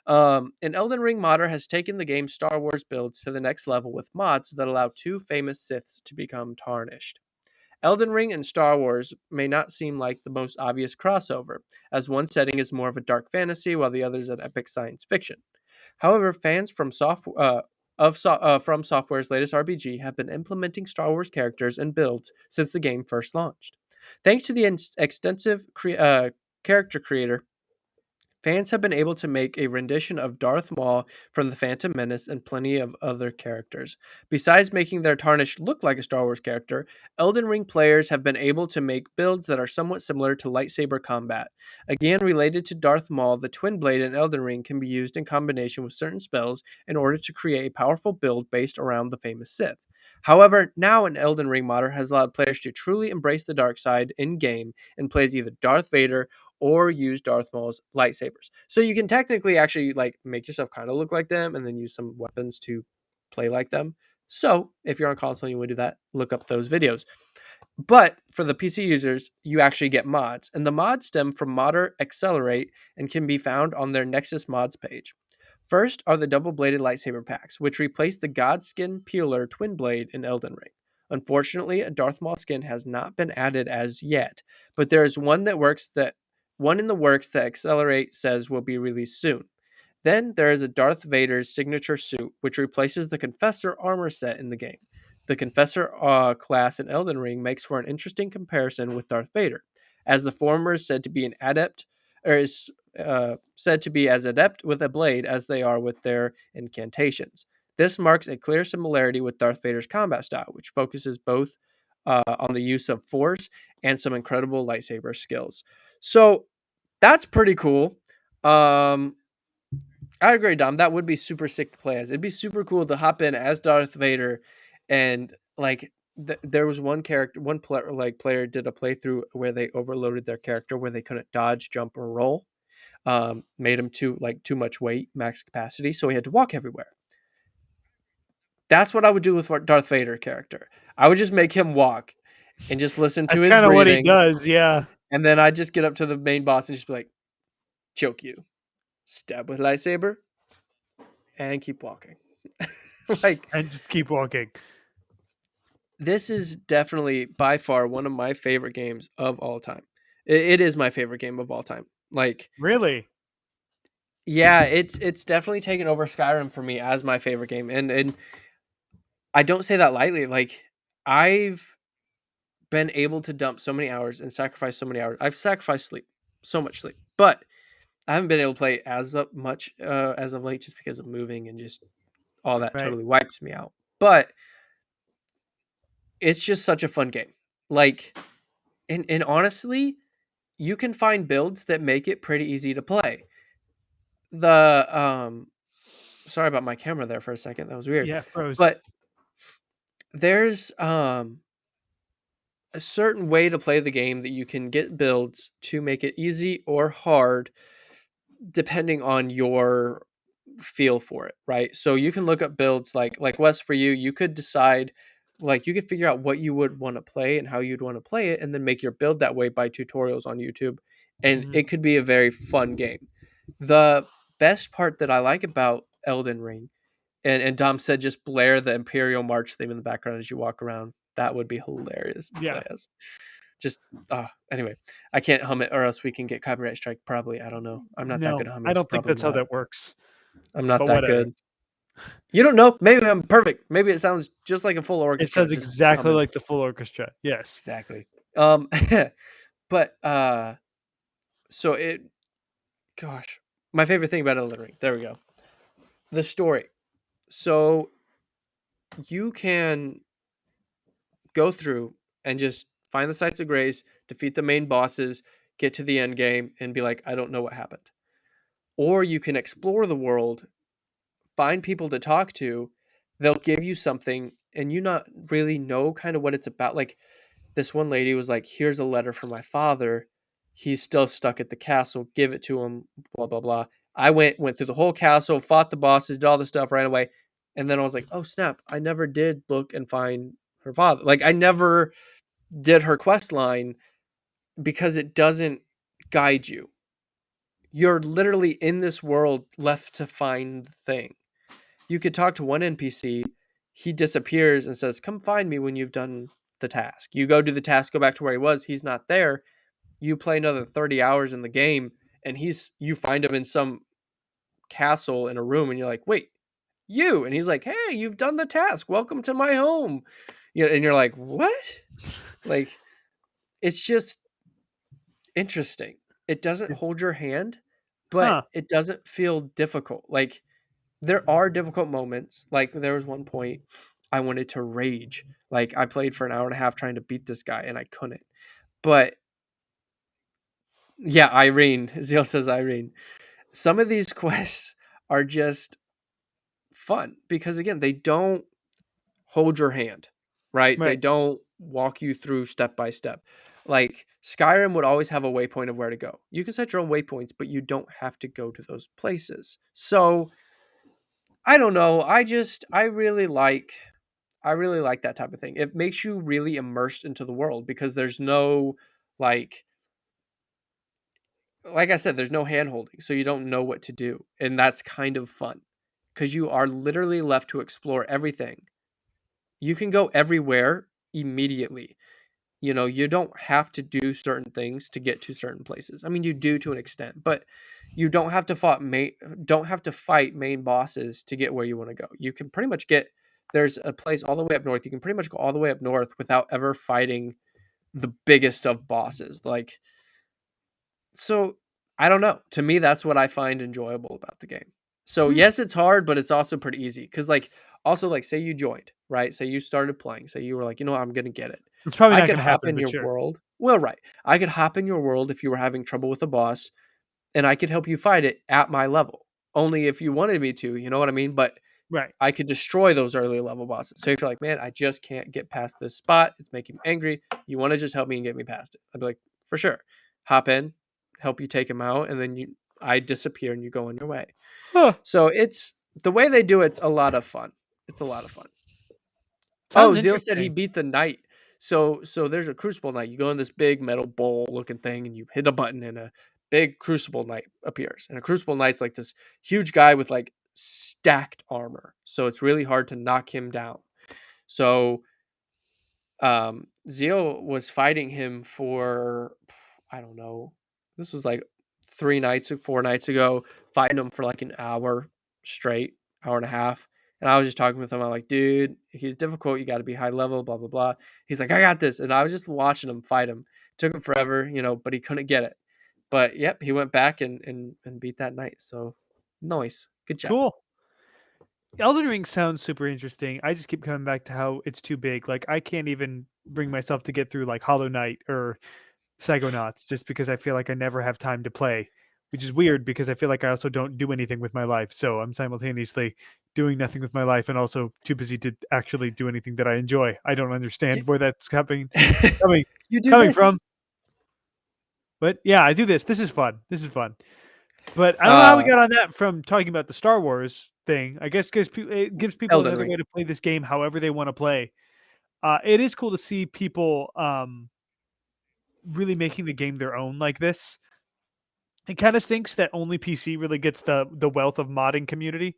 An Elden Ring modder has taken the game's Star Wars builds to the next level with mods that allow two famous Siths to become tarnished. Elden Ring and Star Wars may not seem like the most obvious crossover, as one setting is more of a dark fantasy while the other is an epic science fiction. However, fans from Software's latest RPG have been implementing Star Wars characters and builds since the game first launched. Thanks to the extensive character creator, fans have been able to make a rendition of Darth Maul from The Phantom Menace and plenty of other characters. Besides making their Tarnished look like a Star Wars character, Elden Ring players have been able to make builds that are somewhat similar to lightsaber combat. Again, related to Darth Maul, the Twin Blade in Elden Ring can be used in combination with certain spells in order to create a powerful build based around the famous Sith. However, now an Elden Ring modder has allowed players to truly embrace the dark side in game and plays either Darth Vader or use Darth Maul's lightsabers. So you can technically actually like make yourself kind of look like them and then use some weapons to play like them. So if you're on console and you want to do that, look up those videos. But for the PC users, you actually get mods, and the mods stem from Modder Accelerate and can be found on their Nexus mods page. First are the double bladed lightsaber packs, which replace the Godskin Peeler twin blade in Elden Ring. Unfortunately, a Darth Maul skin has not been added as yet, but there is one in the works that Accelerate says will be released soon. Then there is a Darth Vader's signature suit, which replaces the Confessor armor set in the game. The Confessor class in Elden Ring makes for an interesting comparison with Darth Vader, as the former is said to be an adept, or is said to be as adept with a blade as they are with their incantations. This marks a clear similarity with Darth Vader's combat style, which focuses both on the use of force and some incredible lightsaber skills. So that's pretty cool. Um, I agree, Dom. That would be super sick to play as. It'd be super cool to hop in as Darth Vader, and like there was one character, player did a playthrough where they overloaded their character where they couldn't dodge, jump, or roll. Made him too much weight, max capacity, so he had to walk everywhere. That's what I would do with Darth Vader character. I would just make him walk and just listen to That's his kind of what he breathing, does. Yeah. and then I'd just get up to the main boss and just be like, choke you, stab with lightsaber, and keep walking. Like, And just keep walking. this is definitely by far one of my favorite games of all time. It is my favorite game of all time. Like, Really? yeah, it's definitely taken over Skyrim for me as my favorite game, and I don't say that lightly. Like, I've been able to dump so many hours and sacrifice so many hours. I've sacrificed sleep, so much sleep, but I haven't been able to play as much as of late just because of moving and just all that Right. totally wipes me out. But it's just such a fun game. Like, and honestly, you can find builds that make it pretty easy to play. The sorry about my camera there for a second. That was weird. Yeah, froze. But there's a certain way to play the game that you can get builds to make it easy or hard depending on your feel for it, right? So you can look up builds like Wes, for you, you could decide, like, you could figure out what you would want to play and how you'd want to play it and then make your build that way by tutorials on YouTube, and Mhm. it could be a very fun game. The best part that I like about Elden Ring, and Dom said just blare the Imperial March theme in the background as you walk around. That would be hilarious to Yeah. play as. Just anyway, I can't hum it or else we can get copyright strike. Probably, I don't know. I'm not that good No, at I humming, so don't think probably that's how not. that works. I'm not But that whatever. good. You don't know. Maybe I'm perfect. Maybe it sounds just like a full It orchestra. sounds Just exactly humming. like the full orchestra. Yes. Exactly. But so it. Gosh, my favorite thing about Elden Ring. There we go. The story. So you can go through and just find the sites of grace, defeat the main bosses, get to the end game, and be like, I don't know what happened. Or you can explore the world, find people to talk to, they'll give you something, and you not really know kind of what it's about. Like this one lady was like, "Here's a letter from my father. He's still stuck at the castle. Give it to him." Blah blah blah. I went through the whole castle, fought the bosses, did all the stuff, ran away, and then I was like, "Oh snap! I never did look and find her father. Like I never did her quest line because it doesn't guide you. You're literally in this world left to find the thing. You could talk to one NPC, he disappears and says, "Come find me when you've done the task." You go do the task, go back to where he was, he's not there. You play another 30 hours in the game and you find him in some castle in a room and you're like, "Wait, you?" And he's like, "Hey, you've done the task. Welcome to my home." And you're like, "What?" Like it's just interesting. It doesn't Is- hold your hand, but Huh. it doesn't feel difficult. Like there are difficult moments. Like there was one point I wanted to rage. Like I played for an hour and a half trying to beat this guy and I couldn't. But yeah, Irene, Zeal says Irene. Some of these quests are just fun because again, they don't hold your hand, right? They Right. don't walk you through step by step. Like Skyrim would always have a waypoint of where to go. You can set your own waypoints, but you don't have to go to those places. So I don't know. I really like that type of thing. It makes you really immersed into the world because there's no like like I said, there's no hand holding, so you don't know what to do. And that's kind of fun because you are literally left to explore everything. You can go everywhere immediately. You don't have to do certain things to get to certain places. I mean, you do to an extent, but you don't have to fight main bosses to get where you want to go. You can pretty much get there's a place all the way up north. You can pretty much go all the way up north without ever fighting the biggest of bosses. Like so I don't know. To me that's what I find enjoyable about the game. So Hmm. yes, it's hard, but it's also pretty easy cuz like also like say you joined, right? Say you started playing. Say you were like, I'm going to get it. It's probably I not could going to hop happen, in but your sure. world. Well, right. I could hop in your world if you were having trouble with a boss and I could help you fight it at my level. Only if you wanted me to, you know what I mean? But Right. I could destroy those early level bosses. So if you're like, man, I just can't get past this spot, it's making me angry. You want to just help me and get me past it? I'd be like, for sure. Hop in, help you take him out, and then I disappear and you go on your way. Huh. So it's the way they do it's a lot of fun. It's a lot of fun. Oh, Sounds Zeal said he interesting. beat the knight. So there's a crucible knight. You go in this big metal bowl looking thing and you hit a button and a big crucible knight appears. And a crucible knight's like this huge guy with like stacked armor. So it's really hard to knock him down. So Zeal was fighting him for I don't know. This was like 4 nights ago, fighting him for like an hour straight, hour and a half. And I was just talking with him. I'm like, dude, he's difficult. You got to be high level, blah, blah, blah. He's like, I got this. And I was just watching him fight him. Took him forever, but he couldn't get it. But yep, he went back and beat that knight. So nice. Good job. Cool. Elden Ring sounds super interesting. I just keep coming back to how it's too big. Like I can't even bring myself to get through like Hollow Knight or Psychonauts just because I feel like I never have time to play, which is weird because I feel like I also don't do anything with my life. So I'm simultaneously doing nothing with my life and also too busy to actually do anything that I enjoy. I don't understand where that's coming You do coming from. this. But yeah, I do this. This is fun. This is fun. But I don't know how we Uh, got on that from talking about the Star Wars thing. I guess because it gives people Elden another Ring. way to play this game however they want to play. It is cool to see people really making the game their own like this. It kind of stinks that only PC really gets the wealth of modding community.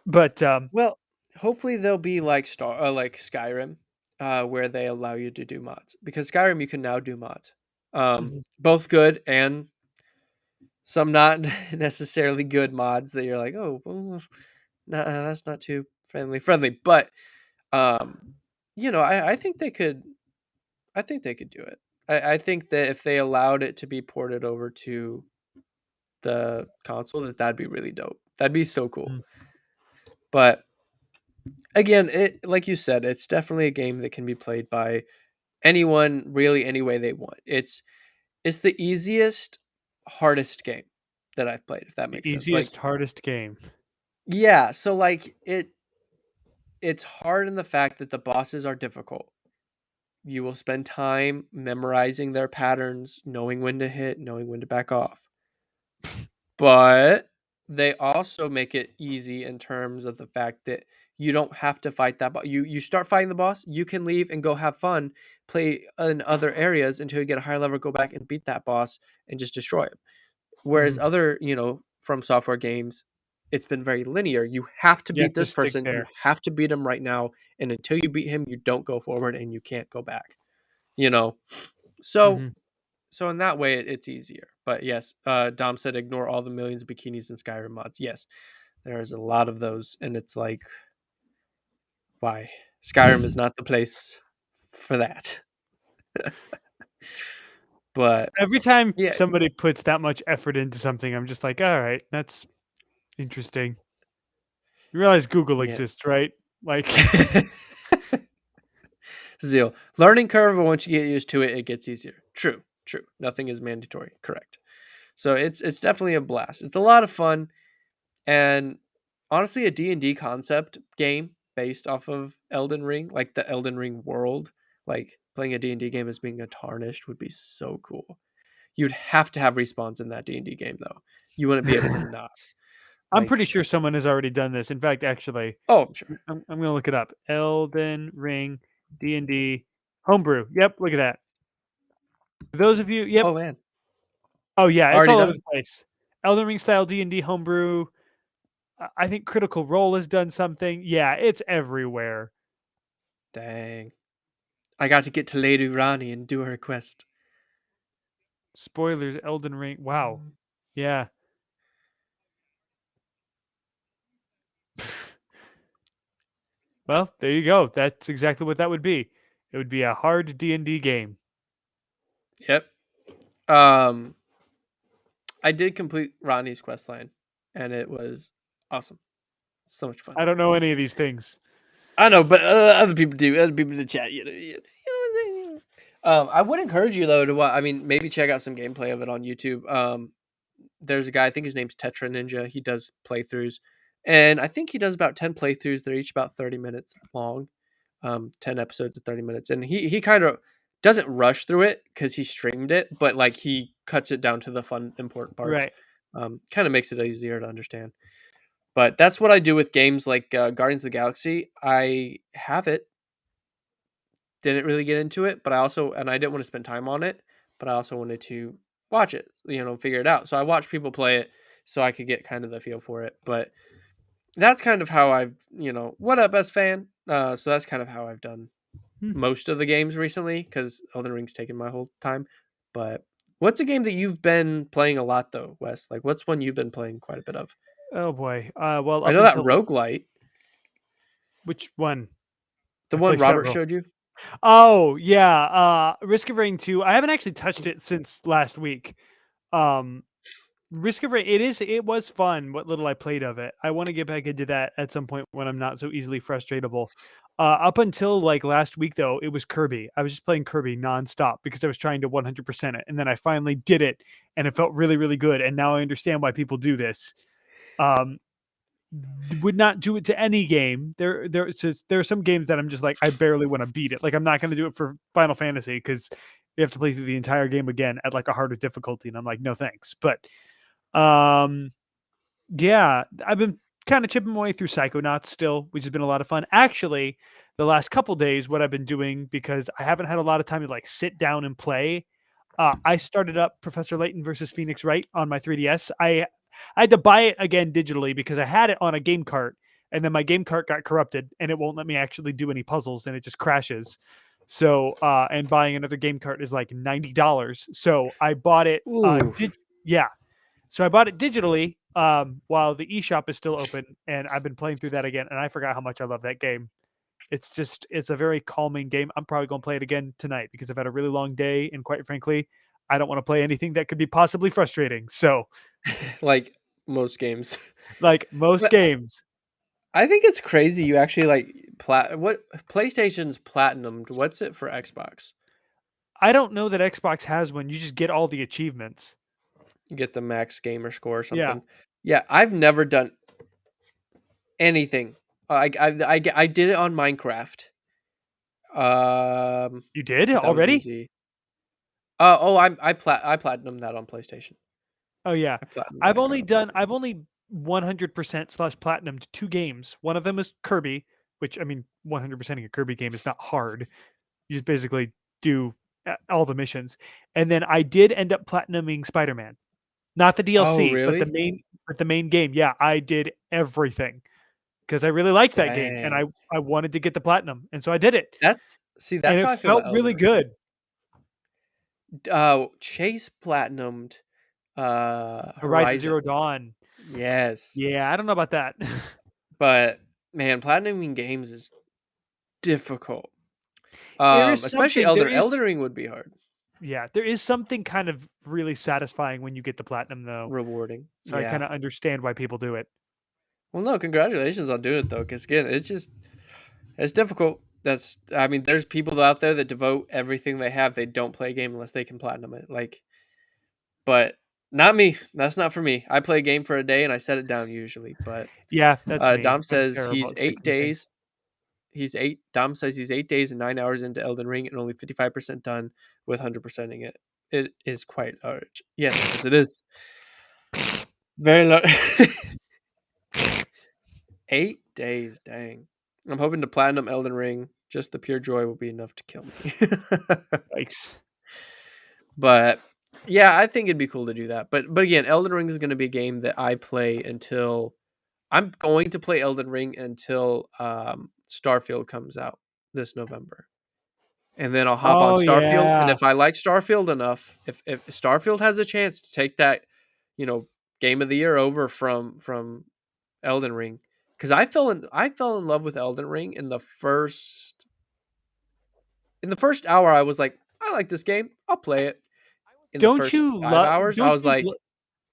But Well, hopefully they'll be like Skyrim, where they allow you to do mods. Because Skyrim you can now do mods. mhm, Both good and some not necessarily good mods that you're like, oh, well, that's not too friendly. But um, I think they could. I think they could do it. I think that if they allowed it to be ported over to the console, that'd be really dope. That'd be so cool. mhm. But again, it like you said, it's definitely a game that can be played by anyone really any way they want. It's the easiest, hardest game that I've played, if that The makes sense. Like, easiest, hardest game. yeah, so like it's hard in the fact that the bosses are difficult. You will spend time memorizing their patterns, knowing when to hit, knowing when to back off. But they also make it easy in terms of the fact that you don't have to fight that boss. You start fighting the boss, you can leave and go have fun, play in other areas until you get a higher level, go back and beat that boss and just destroy him. Whereas Mhm. other, from software games, it's been very linear. You have to You have beat to this stick person, you there. have to beat him right now, and until you beat him, you don't go forward and you can't go back. You know. So Mhm. so in that way, it's easier. But yes, Dom said ignore all the millions of bikinis in Skyrim mods. Yes, there's a lot of those, and it's like, why? Skyrim is not the place for that. But Every time yeah, somebody puts that much effort into something, I'm just like, all right, that's interesting. You realize Google yeah. exists, right? Like, Zeal. Learning curve, but once you get used to it, it gets easier. True, true. Nothing is mandatory. Correct. So it's definitely a blast. It's a lot of fun, and honestly, a D&D concept game based off of Elden Ring, like the Elden Ring world, like playing a D&D game as being a tarnished would be so cool. You'd have to have respawns in that D&D game though. You wouldn't be able to not. I'm pretty Like, sure someone has already done this. In fact, actually, oh, I'm sure. I'm going to look it up. Elden Ring D&D homebrew. Yep, look at that. For those of you, yep. Oh man, Oh yeah, it's already all over done. the place. Elden Ring style D&D homebrew. I think Critical Role has done something. Yeah, it's everywhere. Dang. I got to get to Lady Rani and do her quest. Spoilers, Elden Ring. Wow. Yeah. Well, there you go. That's exactly what that would be. It would be a hard D&D game. Yep. Um, I did complete Rani's quest line, and it was awesome. So much fun. I don't know any of these things. I know, but other people do. Other people in the chat, you know what I'm saying? I would encourage you though to watch. I mean, maybe check out some gameplay of it on YouTube. There's a guy. I think his name's Tetra Ninja. He does playthroughs, and I think he does about 10 playthroughs. They're each about 30 minutes long. 10 episodes of 30 minutes, and he kind of doesn't rush through it because he streamed it, but like he cuts it down to the fun, important parts. Right. Kind of makes it easier to understand. But that's what I do with games like Guardians of the Galaxy. I have it, didn't really get into it, but I didn't want to spend time on it, but I also wanted to watch it, figure it out. So I watched people play it so I could get kind of the feel for it. But that's kind of how I've, what up, best fan? So that's kind of how I've done Hmm. most of the games recently because Elden Ring's taken my whole time. But what's a game that you've been playing a lot though, Wes? Like, what's one you've been playing quite a bit of? Oh boy. Well, I up know that until roguelite, which one? the I play one Robert several. showed you. Oh yeah, Risk of Rain 2. I haven't actually touched it since last week. Um, Risk of Rain. It was fun. What little I played of it. I want to get back into that at some point when I'm not so easily frustratable. Up until like last week though, it was Kirby. I was just playing Kirby nonstop because I was trying to 100% it, and then I finally did it, and it felt really really good. And now I understand why people do this. Um, would not do it to any game. There are some games that I'm just like I barely want to beat it. Like I'm not going to do it for Final Fantasy because you have to play through the entire game again at like a harder difficulty, and I'm like no thanks. But um, yeah, I've been kind of chipping my way through Psychonauts still, which has been a lot of fun. Actually, the last couple days, what I've been doing because I haven't had a lot of time to like sit down and play. I started up Professor Layton versus Phoenix Wright on my 3DS. I had to buy it again digitally because I had it on a game cart, and then my game cart got corrupted, and it won't let me actually do any puzzles, and it just crashes. So, and buying another game cart is like $90. So I bought it. Ooh, Yeah, so I bought it digitally while the eShop is still open, and I've been playing through that again, and I forgot how much I love that game. It's a very calming game. I'm probably going to play it again tonight because I've had a really long day, and quite frankly, I don't want to play anything that could be possibly frustrating. So, like most games. like most But games, I think it's crazy you actually like what PlayStation's platinumed. What's it for Xbox? I don't know that Xbox has one. You just get all the achievements. You get the max gamer score or Yeah. something. Yeah, I've never done anything. I did it on Minecraft. You did But that was already? easy. I platinum that on PlayStation. Oh yeah. I platinum Minecraft on PlayStation. I've only 100% slash platinumed 2 games. One of them is Kirby, which I mean 100%ing a Kirby game is not hard. You just basically do all the missions. And then I did end up platinuming Spider-Man. Not the Oh, DLC, really? but the main game. Yeah, I did everything because I really liked that game and Dang. I wanted to get the platinum. And so I did it. That's see, And that's how it I feel felt about Elden really Ring. good. Chase platinumed Horizon Zero Horizon. Dawn. Yes. Yeah, I don't know about that. But man, platinuming games is difficult. There is Especially something there Elden is Ring would be hard. yeah, there is something kind of really satisfying when you get the platinum though. Rewarding. So I Yeah. kind of understand why people do it. Well, no, congratulations on doing it though, because again, it's difficult. I mean, there's people out there that devote everything they have. They don't play a game unless they can platinum it. Like, but not me. That's not for me. I play a game for a day and I set it down usually. But Yeah, that's me. Dom I'm says terrible he's at eight sticking to days. things. Dom says he's 8 days and 9 hours into Elden Ring and only 55% done with 100%ing it. It is quite large. Yes, it is very large. 8 days, dang. I'm hoping to platinum Elden Ring. Just the pure joy will be enough to kill me. Yikes. But yeah, I think it'd be cool to do that. But again, Elden Ring is going to be a game that I play until I'm going to play Elden Ring until Starfield comes out this November. And then I'll hop on Oh Starfield. And yeah. if I like Starfield enough, if Starfield has a chance to take that, game of the year over from Elden Ring, because I fell in love with Elden Ring in the first hour. I was like, I like this game. I'll play it. In the Don't first you 5 hours, I was like,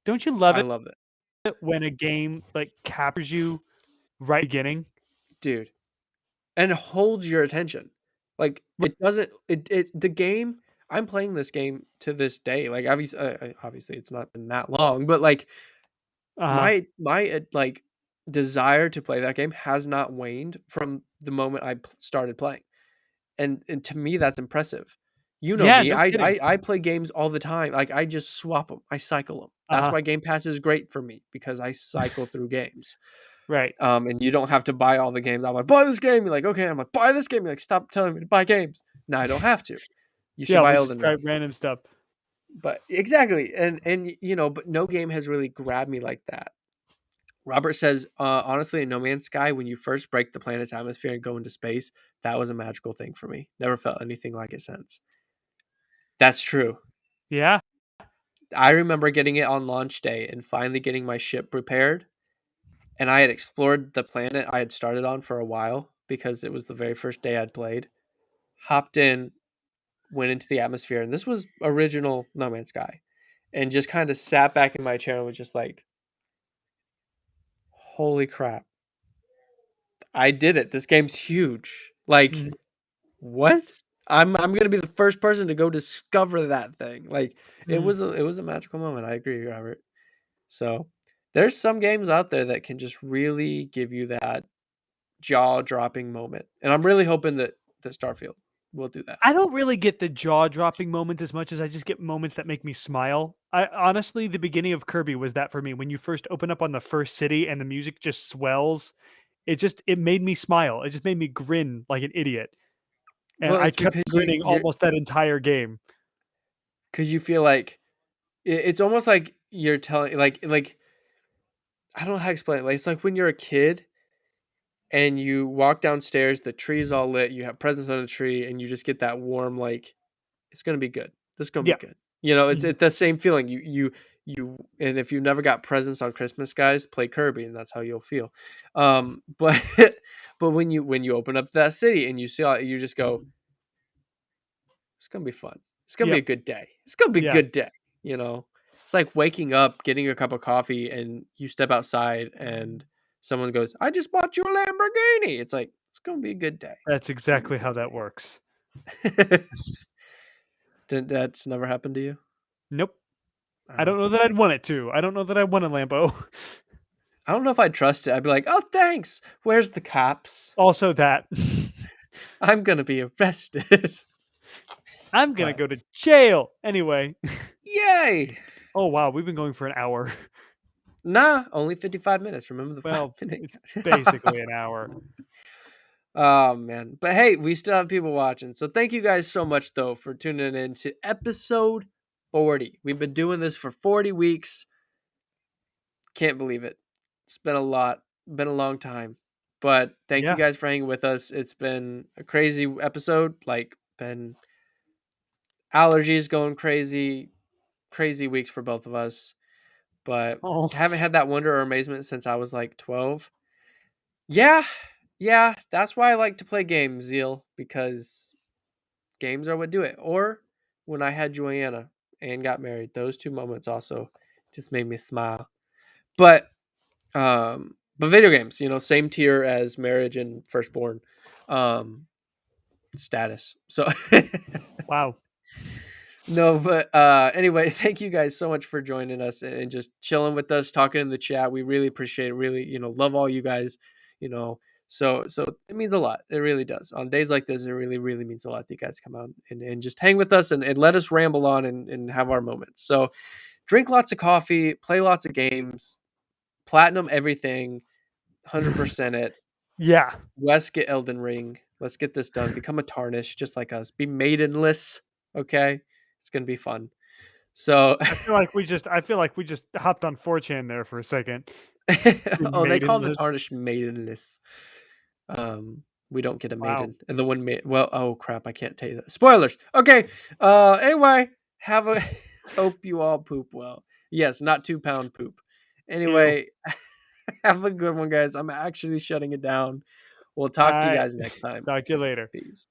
don't you love I it love it, when a game like captures you right beginning? dude, and holds your attention. Like it doesn't. It the game. I'm playing this game to this day. Like obviously it's not been that long, but like Uh-huh. my like desire to play that game has not waned from the moment I started playing. And to me that's impressive. You know Yeah, me. no I kidding. I I play games all the time. Like I just swap them. I cycle them. That's Uh-huh. why Game Pass is great for me because I cycle through games. Right. And you don't have to buy all the games. I'm like, buy this game. You're like, okay. I'm like, buy this game. You're like, stop telling me to buy games. No, I don't have to. You should Yeah, buy we just Elden try Ring. random stuff. But exactly, and but no game has really grabbed me like that. Robert says, honestly, in No Man's Sky, when you first break the planet's atmosphere and go into space, that was a magical thing for me. Never felt anything like it since. That's true. Yeah. I remember getting it on launch day and finally getting my ship prepared. And I had explored the planet I had started on for a while because it was the very first day I'd played. Hopped in, went into the atmosphere, and this was original No Man's Sky. And just kind of sat back in my chair and was just like, holy crap. I did it. This game's huge. Like, Mhm. what? I'm gonna be the first person to go discover that thing. Like Mhm. it was a magical moment. I agree, Robert. So there's some games out there that can just really give you that jaw dropping moment. And I'm really hoping that Starfield will do that. I don't really get the jaw-dropping moments as much as I just get moments that make me smile. I honestly, the beginning of Kirby was that for me. When you first open up on the first city and the music just swells, it made me smile. It just made me grin like an idiot. And Well, I it's kept because grinning almost that entire game. you feel like it's almost like you're telling like I don't know how to explain it. Like it's like when you're a kid and you walk downstairs, the tree's all lit, you have presents on the tree, and you just get that warm like it's gonna be good. This is gonna be Yeah. good. You know, Mhm. it's the same feeling. And if you never got presents on Christmas, guys, play Kirby, and that's how you'll feel. But but when you open up that city and you see all, you just go, it's gonna be fun. It's gonna be a Yep. good day. It's gonna be a Yeah. good day. You know, it's like waking up, getting a cup of coffee, and you step outside, and someone goes, "I just bought you a Lamborghini." It's like it's gonna be a good day. That's It's gonna be exactly a how good that works. day. That's never happened to you? Nope. I Oh. don't know that I'd want it to. I don't know that I want a Lambo. I don't know if I'd trust it. I'd be like, "Oh, thanks. Where's the cops? Also that. I'm gonna be arrested." I'm gonna But go to jail. Anyway. yay! Oh wow, we've been going for an hour. Nah, only 55 minutes. Remember the Well, 5 minute. it's basically an hour. Oh man. But hey, we still have people watching. So thank you guys so much though for tuning in to episode 40. We've been doing this for 40 weeks. Can't believe it. It's been a lot. Been a long time. But thank you Yeah. guys for hanging with us. It's been a crazy episode. Like been allergies going crazy, crazy weeks for both of us. But Oh. haven't had that wonder or amazement since I was like 12. Yeah. Yeah, that's why I like to play games, Zeal, because games are what do it. Or when I had Joanna and got married, those two moments also just made me smile. But video games, same tier as marriage and firstborn status. So Wow. no, but anyway, thank you guys so much for joining us and just chilling with us, talking in the chat. We really appreciate it. Really, love all you guys. You know, so it means a lot. It really does. On days like this, it really, really means a lot that you guys come out and just hang with us and let us ramble on and have our moments. So drink lots of coffee, play lots of games, platinum everything, 100% it. Yeah. Wes, get Elden Ring. Let's get this done. Become a tarnish, just like us. Be maidenless. Okay, it's gonna be fun. So, I feel like we just hopped on 4chan there for a second. oh, they call the Maidenless. tarnish maidenless. Um, we don't get a Wow. maiden, and the one well, oh crap, I can't tell you that. Spoilers. Okay. Anyway, have a hope you all poop well. Yes, not 2 pound poop. Ew. Anyway, have a good one, guys. I'm actually shutting it down. We'll talk to you I guys next time. talk to you later. Peace.